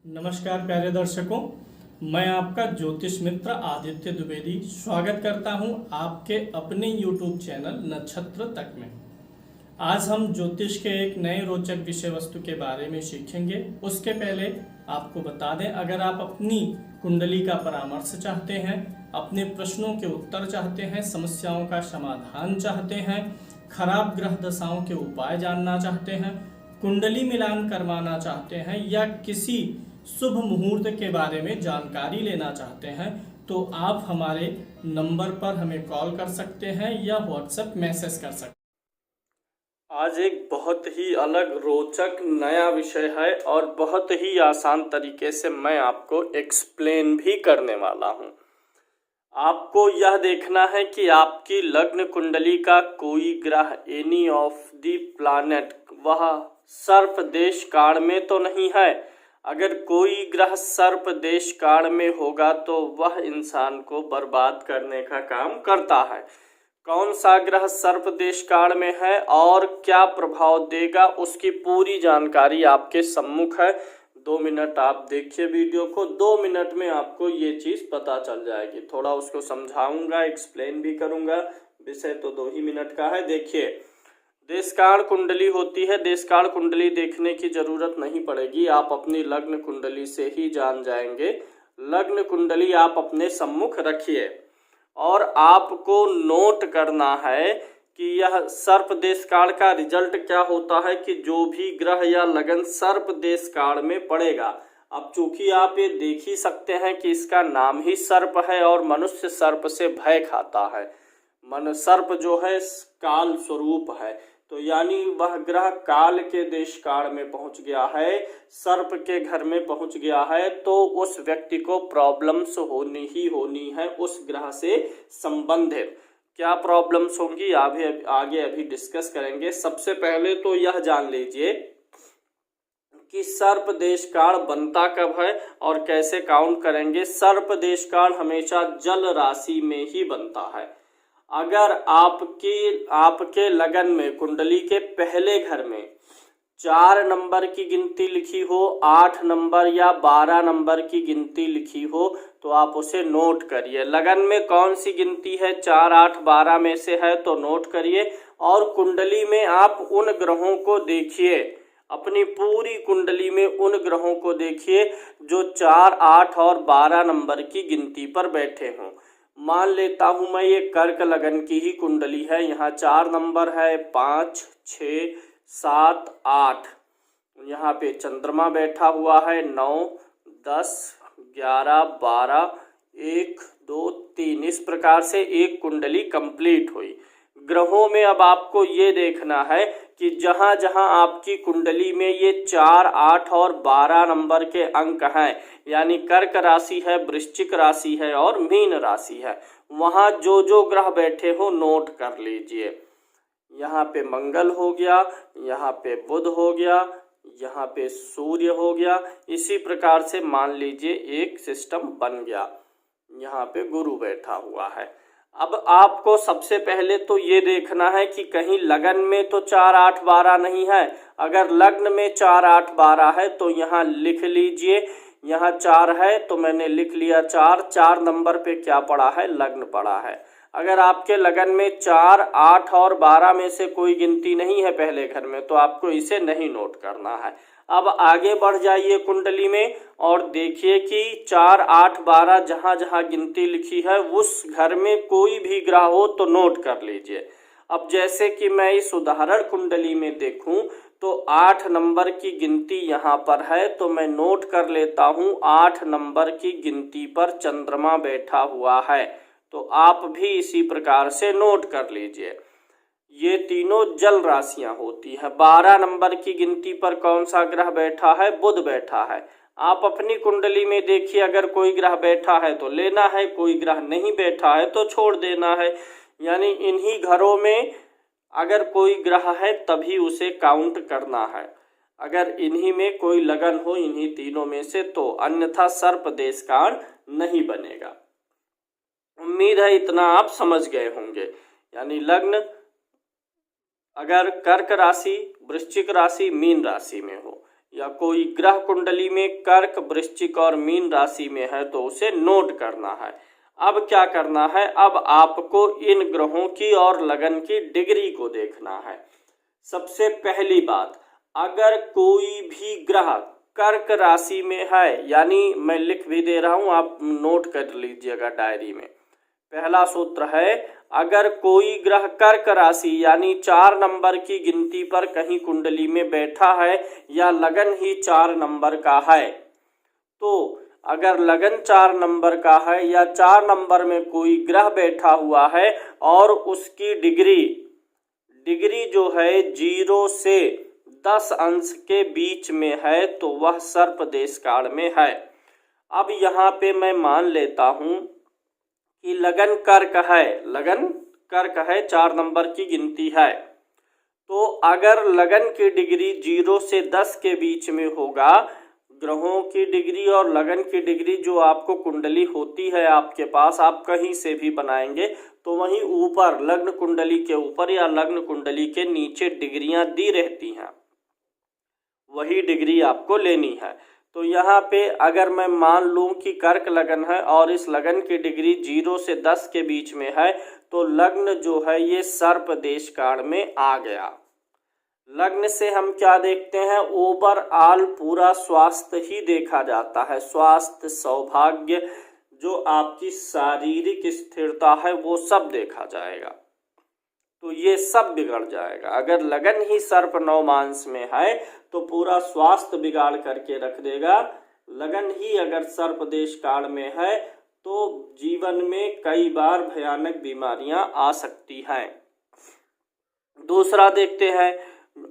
नमस्कार प्यारे दर्शकों, मैं आपका ज्योतिष मित्र आदित्य द्विवेदी स्वागत करता हूं आपके अपने YouTube चैनल नक्षत्र तक में। आज हम ज्योतिष के एक नए रोचक विषय वस्तु के बारे में सीखेंगे। उसके पहले आपको बता दें, अगर आप अपनी कुंडली का परामर्श चाहते हैं, अपने प्रश्नों के उत्तर चाहते हैं, समस्याओं का समाधान चाहते हैं, खराब ग्रह दशाओं के उपाय जानना चाहते हैं, कुंडली मिलान करवाना चाहते हैं या किसी शुभ मुहूर्त के बारे में जानकारी लेना चाहते हैं, तो आप हमारे नंबर पर हमें कॉल कर सकते हैं या व्हाट्सएप मैसेज कर सकते हैं। आज एक बहुत ही अलग रोचक नया विषय है और बहुत ही आसान तरीके से मैं आपको एक्सप्लेन भी करने वाला हूं। आपको यह देखना है कि आपकी लग्न कुंडली का कोई ग्रह, एनी ऑफ दी प्लैनेट, वह सर्प देश काल में तो नहीं है। अगर कोई ग्रह सर्प देश काल में होगा तो वह इंसान को बर्बाद करने का काम करता है। कौन सा ग्रह सर्प देश काल में है और क्या प्रभाव देगा, उसकी पूरी जानकारी आपके सम्मुख है। 2 मिनट आप देखिए वीडियो को, 2 मिनट में आपको ये चीज पता चल जाएगी। थोड़ा उसको समझाऊंगा, एक्सप्लेन भी करूंगा। विषय तो 2 ही मिनट का है। देखिए, देशकाल कुंडली होती है। देशकाल कुंडली देखने की जरूरत नहीं पड़ेगी, आप अपनी लग्न कुंडली से ही जान जाएंगे। लग्न कुंडली आप अपने सम्मुख रखिए और आपको नोट करना है कि यह सर्प देश काल का रिजल्ट क्या होता है कि जो भी ग्रह या लगन सर्प देश काल में पड़ेगा। अब चूंकि आप ये देख ही सकते हैं कि इसका नाम ही सर्प है और मनुष्य सर्प से भय खाता है। मन सर्प जो है काल स्वरूप है, तो यानी वह ग्रह काल के देश काल में पहुंच गया है, सर्प के घर में पहुंच गया है, तो उस व्यक्ति को प्रॉब्लम्स होनी ही होनी है उस ग्रह से संबंधित। क्या प्रॉब्लम्स होंगी आगे अभी डिस्कस करेंगे। सबसे पहले तो यह जान लीजिए कि सर्प देश काल बनता कब है और कैसे काउंट करेंगे। सर्प देश काल हमेशा जल राशि में ही बनता है। अगर आपके लगन में कुंडली के पहले घर में 4 नंबर की गिनती लिखी हो, 8 नंबर या 12 नंबर की गिनती लिखी हो, तो आप उसे नोट करिए। लगन में कौन सी गिनती है, 4, 8, 12 में से है तो नोट करिए। और कुंडली में आप उन ग्रहों को देखिए, अपनी पूरी कुंडली में उन ग्रहों को देखिए जो 4, 8 और 12 नंबर की गिनती पर बैठे हों। मान लेता हूं मैं ये कर्क लगन की ही कुंडली है। यहाँ 4 नंबर है, 5, 6, 7, 8। यहाँ पे चंद्रमा बैठा हुआ है, 9, 10, 11, 12, 1, 2, 3। इस प्रकार से एक कुंडली कंप्लीट हुई। ग्रहों में अब आपको ये देखना है कि जहां जहां आपकी कुंडली में ये 4, 8 और 12 नंबर के अंक हैं, यानी कर्क राशि है, वृश्चिक राशि है और मीन राशि है, वहां जो जो ग्रह बैठे हो नोट कर लीजिए। यहाँ पे मंगल हो गया, यहाँ पे बुध हो गया, यहाँ पे सूर्य हो गया। इसी प्रकार से मान लीजिए एक सिस्टम बन गया। यहाँ पे गुरु बैठा हुआ है। अब आपको सबसे पहले तो ये देखना है कि कहीं लगन में तो 4, 8, 12 नहीं है। अगर लग्न में 4, 8, 12 है तो यहाँ लिख लीजिए। यहाँ 4 है तो मैंने लिख लिया 4 नंबर पे क्या पड़ा है, लग्न पड़ा है। अगर आपके लगन में 4, 8 और 12 में से कोई गिनती नहीं है पहले घर में, तो आपको इसे नहीं नोट करना है। अब आगे बढ़ जाइए कुंडली में और देखिए कि 4, 8, 12 जहां जहां गिनती लिखी है उस घर में कोई भी ग्रह हो तो नोट कर लीजिए। अब जैसे कि मैं इस उदाहरण कुंडली में देखूं तो 8 नंबर की गिनती यहाँ पर है, तो मैं नोट कर लेता हूँ 8 नंबर की गिनती पर चंद्रमा बैठा हुआ है। तो आप भी इसी प्रकार से नोट कर लीजिए। ये तीनों जल राशियां होती हैं। 12 नंबर की गिनती पर कौन सा ग्रह बैठा है, बुध बैठा है। आप अपनी कुंडली में देखिए, अगर कोई ग्रह बैठा है तो लेना है, कोई ग्रह नहीं बैठा है तो छोड़ देना है। यानी इन्हीं घरों में अगर कोई ग्रह है तभी उसे काउंट करना है। अगर इन्हीं में कोई लगन हो, इन्हीं तीनों में से, तो अन्यथा सर्प देश काल नहीं बनेगा। उम्मीद है इतना आप समझ गए होंगे। यानी लग्न अगर कर्क राशि, वृश्चिक राशि, मीन राशि में हो, या कोई ग्रह कुंडली में कर्क, वृश्चिक और मीन राशि में है तो उसे नोट करना है। अब क्या करना है, अब आपको इन ग्रहों की और लगन की डिग्री को देखना है। सबसे पहली बात, अगर कोई भी ग्रह कर्क राशि में है, यानी मैं लिख भी दे रहा हूं, आप नोट कर लीजिएगा डायरी में। पहला सूत्र है, अगर कोई ग्रह कर्क राशि यानी 4 नंबर की गिनती पर कहीं कुंडली में बैठा है या लगन ही 4 नंबर का है, तो अगर लगन 4 नंबर का है या 4 नंबर में कोई ग्रह बैठा हुआ है और उसकी डिग्री जो है 0 से 10 अंश के बीच में है तो वह सर्प देश काल में है। अब यहाँ पे मैं मान लेता हूं कि लगन कर्क है, 4 नंबर की गिनती है, तो अगर लगन की डिग्री 0 से 10 के बीच में होगा, ग्रहों की डिग्री और लगन की डिग्री जो आपको कुंडली होती है आपके पास, आप कहीं से भी बनाएंगे तो वहीं ऊपर लग्न कुंडली के ऊपर या लग्न कुंडली के नीचे डिग्रियां दी रहती हैं, वही डिग्री आपको लेनी है। तो यहाँ पे अगर मैं मान लूं कि कर्क लगन है और इस लगन की डिग्री 0 से 10 के बीच में है तो लग्न जो है ये सर्प देश काल में आ गया। लग्न से हम क्या देखते हैं, ओवरऑल पूरा स्वास्थ्य ही देखा जाता है, स्वास्थ्य, सौभाग्य, जो आपकी शारीरिक स्थिरता है वो सब देखा जाएगा, तो ये सब बिगड़ जाएगा। अगर लगन ही सर्प नवमांस में है तो पूरा स्वास्थ्य बिगाड़ करके रख देगा। लगन ही अगर सर्प देश काल में है तो जीवन में कई बार भयानक बीमारियां आ सकती हैं। दूसरा देखते हैं,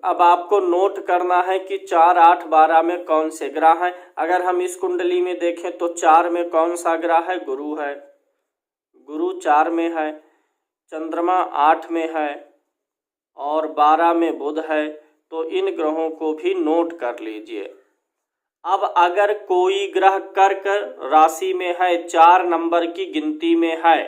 अब आपको नोट करना है कि 4, 8, 12 में कौन से ग्रह हैं। अगर हम इस कुंडली में देखें तो 4 में कौन सा ग्रह है, गुरु है, गुरु 4 में है, चंद्रमा 8 में है और 12 में बुध है, तो इन ग्रहों को भी नोट कर लीजिए। अब अगर कोई ग्रह कर्क राशि में है, 4 नंबर की गिनती में है,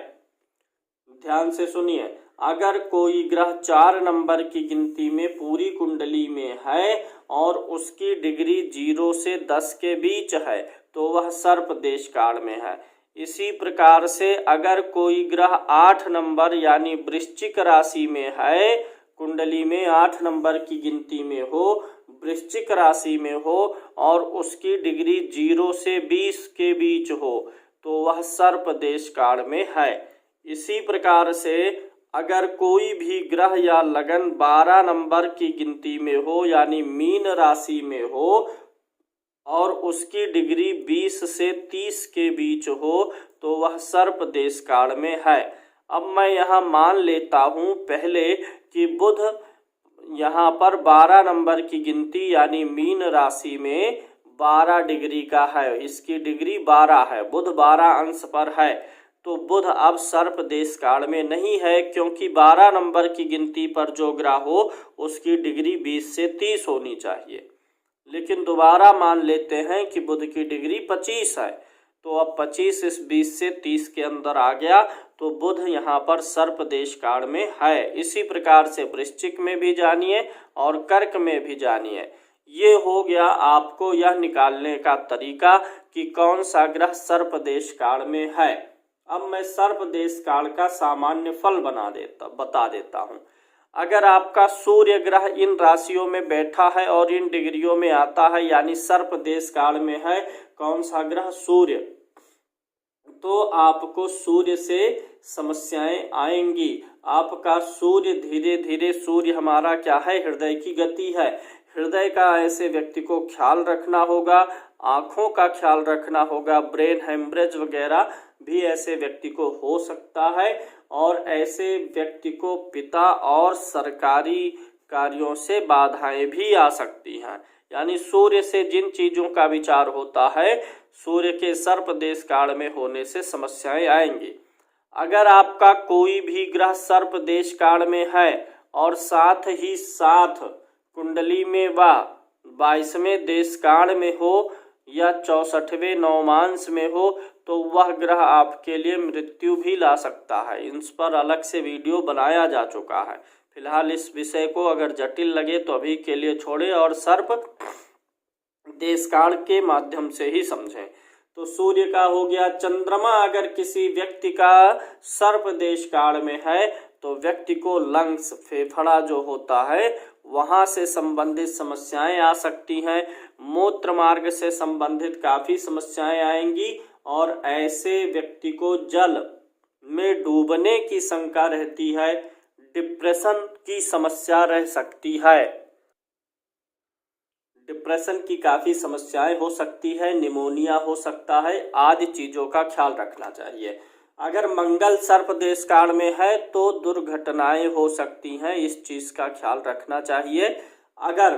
ध्यान से सुनिए, अगर कोई ग्रह 4 नंबर की गिनती में पूरी कुंडली में है और उसकी डिग्री 0 से 10 के बीच है तो वह सर्प देश काल में है। इसी प्रकार से अगर कोई ग्रह 8 नंबर यानी वृश्चिक राशि में है, कुंडली में 8 नंबर की गिनती में हो, वृश्चिक राशि में हो और उसकी डिग्री 0 से 20 के बीच हो तो वह सर्प देश काल में है। इसी प्रकार से अगर कोई भी ग्रह या लगन 12 नंबर की गिनती में हो यानी मीन राशि में हो और उसकी डिग्री 20 से 30 के बीच हो तो वह सर्प देश काल में है। अब मैं यहाँ मान लेता हूँ पहले कि बुध यहाँ पर 12 नंबर की गिनती यानी मीन राशि में 12 डिग्री का है, इसकी डिग्री 12 है, बुध 12 अंश पर है, तो बुध अब सर्प देश काल में नहीं है क्योंकि 12 नंबर की गिनती पर जो ग्रह हो उसकी डिग्री 20 से 30 होनी चाहिए। लेकिन दोबारा मान लेते हैं कि बुध की डिग्री 25 है, तो अब 25 इस 20 से 30 के अंदर आ गया तो बुध यहाँ पर सर्प देश काल में है। इसी प्रकार से वृश्चिक में भी जानिए और कर्क में भी जानिए। ये हो गया आपको यह निकालने का तरीका कि कौन सा ग्रह सर्प देश काल में है। अब मैं सर्प देश काल का सामान्य फल बता देता हूँ। अगर आपका सूर्य ग्रह इन राशियों में बैठा है और इन डिग्रियों में आता है यानी सर्प देश काल में है, कौन सा ग्रह, सूर्य, तो आपको सूर्य से समस्याएं आएंगी। आपका सूर्य धीरे धीरे, सूर्य हमारा क्या है, हृदय की गति है, हृदय का ऐसे व्यक्ति को ख्याल रखना होगा, आँखों का ख्याल रखना होगा, ब्रेन हेमरेज वगैरह भी ऐसे व्यक्ति को हो सकता है और ऐसे व्यक्ति को पिता और सरकारी कार्यों से बाधाएं भी आ सकती हैं। यानी सूर्य से जिन चीजों का विचार होता है, सूर्य के सर्प देश काल में होने से समस्याएं आएंगी। अगर आपका कोई भी ग्रह सर्प देश काल में है और साथ ही साथ कुंडली में व 22वें देश काल में हो या 64वें नवमांश में हो तो वह ग्रह आपके लिए मृत्यु भी ला सकता है। इस पर अलग से वीडियो बनाया जा चुका है। फिलहाल इस विषय को अगर जटिल लगे तो अभी के लिए छोड़े और सर्प देशकाल के माध्यम से ही समझें। तो सूर्य का हो गया। चंद्रमा अगर किसी व्यक्ति का सर्प देश काल में है तो व्यक्ति को लंग्स, फेफड़ा जो होता है वहां से संबंधित समस्याएं आ सकती हैं। मूत्र मार्ग से संबंधित काफी समस्याएं आएंगी और ऐसे व्यक्ति को जल में डूबने की शंका रहती है। डिप्रेशन की समस्या रह सकती है। डिप्रेशन की काफी समस्याएं हो सकती है, निमोनिया हो सकता है, आदि चीजों का ख्याल रखना चाहिए। अगर मंगल सर्प देश काल में है तो दुर्घटनाएं हो सकती हैं, इस चीज का ख्याल रखना चाहिए। अगर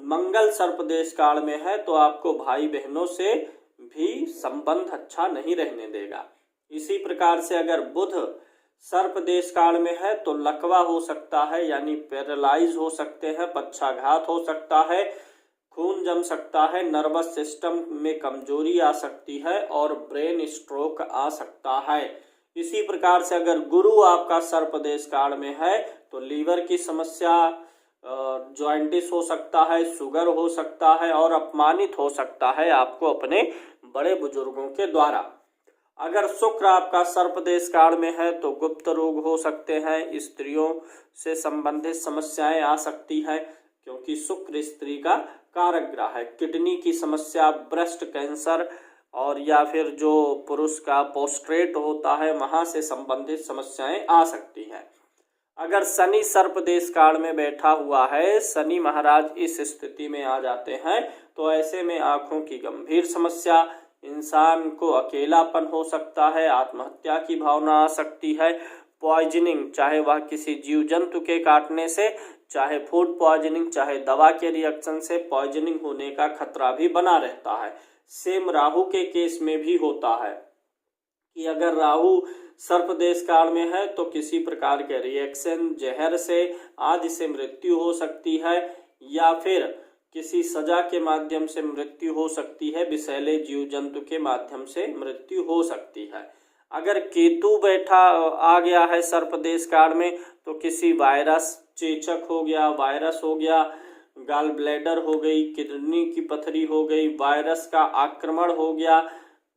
मंगल सर्प देश काल में है तो आपको भाई बहनों से भी संबंध अच्छा नहीं रहने देगा। इसी प्रकार से अगर बुध सर्प देश काल में है तो लकवा हो सकता है, यानी पैरालाइज हो सकते हैं, पक्षाघात हो सकता है, खून जम सकता है, नर्वस सिस्टम में कमजोरी आ सकती है और ब्रेन स्ट्रोक आ सकता है। इसी प्रकार से अगर गुरु आपका सर्प देश काल में है तो लीवर की समस्या, जॉइंटिस हो सकता है, शुगर हो सकता है और अपमानित हो सकता है आपको अपने बड़े बुजुर्गों के द्वारा। अगर शुक्र आपका सर्प देश काल में है तो गुप्त रोग हो सकते हैं, स्त्रियों से संबंधित समस्याएं आ सकती है क्योंकि शुक्र स्त्री का कारक ग्रह है। किडनी की समस्या, ब्रेस्ट कैंसर और या फिर जो पुरुष का पोस्ट्रेट होता है वहां से संबंधित समस्याएं आ सकती हैं। अगर शनि सर्प देश काल में बैठा हुआ है, शनि महाराज इस स्थिति में आ जाते हैं तो ऐसे में आंखों की गंभीर समस्या, इंसान को अकेलापन हो सकता है, आत्महत्या की भावना आ सकती है, पॉइजनिंग, चाहे वह किसी जीव जंतु के काटने से, चाहे फूड पॉइजनिंग, चाहे दवा के रिएक्शन से पॉइजनिंग होने का खतरा भी बना रहता है। सेम राहु के केस में भी होता है कि अगर राहु सर्प देश काल में है तो किसी प्रकार के रिएक्शन, जहर से आदि से मृत्यु हो सकती है या फिर किसी सजा के माध्यम से मृत्यु हो सकती है, विषैले जीव जंतु के माध्यम से मृत्यु हो सकती है। अगर केतु बैठा आ गया है सर्प देश काल में तो किसी वायरस, चेचक हो गया, वायरस हो गया, गाल ब्लैडर हो गई, किडनी की पथरी हो गई, वायरस का आक्रमण हो गया,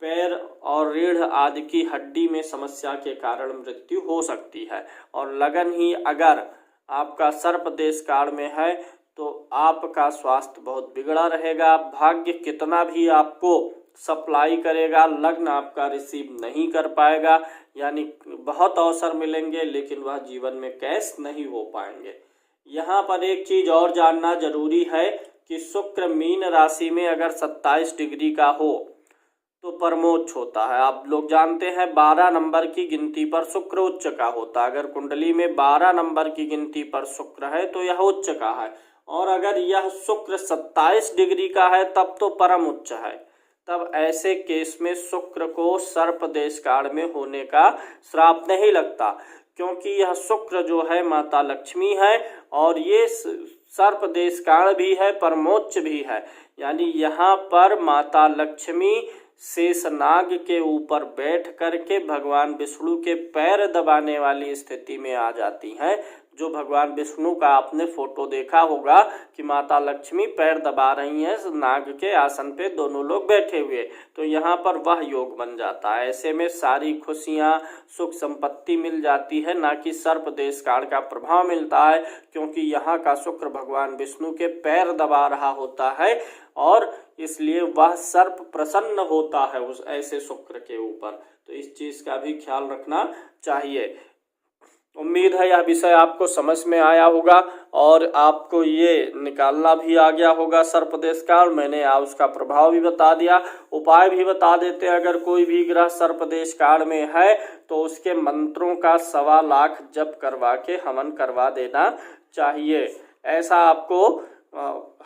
पैर और रीढ़ आदि की हड्डी में समस्या के कारण मृत्यु हो सकती है। और लगन ही अगर आपका सर्प देश काल में है तो आपका स्वास्थ्य बहुत बिगड़ा रहेगा। भाग्य कितना भी आपको सप्लाई करेगा, लग्न आपका रिसीव नहीं कर पाएगा, यानी बहुत अवसर मिलेंगे लेकिन वह जीवन में कैश नहीं हो पाएंगे। यहाँ पर एक चीज और जानना जरूरी है कि शुक्र मीन राशि में अगर 27 डिग्री का हो तो परमोच्च होता है। आप लोग जानते हैं 12 नंबर की गिनती पर शुक्र उच्च का होता है। अगर कुंडली में 12 नंबर की गिनती पर शुक्र है तो यह उच्च का है, और अगर यह शुक्र 27 डिग्री का है तब तो परम उच्च है। तब ऐसे केस में शुक्र को सर्प देश काल में होने का श्राप नहीं लगता, क्योंकि यह शुक्र जो है माता लक्ष्मी है और ये सर्प देश काल भी है, परमोच्च भी है। यानी यहाँ पर माता लक्ष्मी शेषनाग के ऊपर बैठ करके भगवान विष्णु के पैर दबाने वाली स्थिति में आ जाती हैं। जो भगवान विष्णु का आपने फोटो देखा होगा कि माता लक्ष्मी पैर दबा रही हैं नाग के आसन पे, दोनों लोग बैठे हुए, तो यहाँ पर वह योग बन जाता है। ऐसे में सारी खुशियाँ, सुख संपत्ति मिल जाती है, ना कि सर्प देश काल का प्रभाव मिलता है, क्योंकि यहाँ का शुक्र भगवान विष्णु के पैर दबा रहा होता है और इसलिए वह सर्प प्रसन्न होता है उस ऐसे शुक्र के ऊपर। तो इस चीज का भी ख्याल रखना चाहिए। उम्मीद है यह विषय आपको समझ में आया होगा और आपको ये निकालना भी आ गया होगा सर्प देश काल। मैंने उसका प्रभाव भी बता दिया, उपाय भी बता देते हैं। अगर कोई भी ग्रह सर्प देश काल में है तो उसके मंत्रों का 1.25 लाख जप करवा के हवन करवा देना चाहिए। ऐसा आपको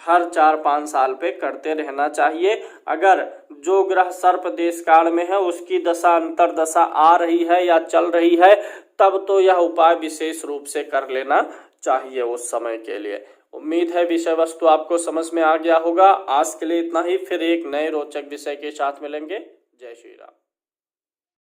हर 4-5 साल पे करते रहना चाहिए। अगर जो ग्रह सर्प देश काल में है उसकी दशा अंतरदशा आ रही है या चल रही है तब तो यह उपाय विशेष रूप से कर लेना चाहिए उस समय के लिए। उम्मीद है विषय वस्तु आपको समझ में आ गया होगा। आज के लिए इतना ही, फिर एक नए रोचक विषय के साथ मिलेंगे। जय श्री राम।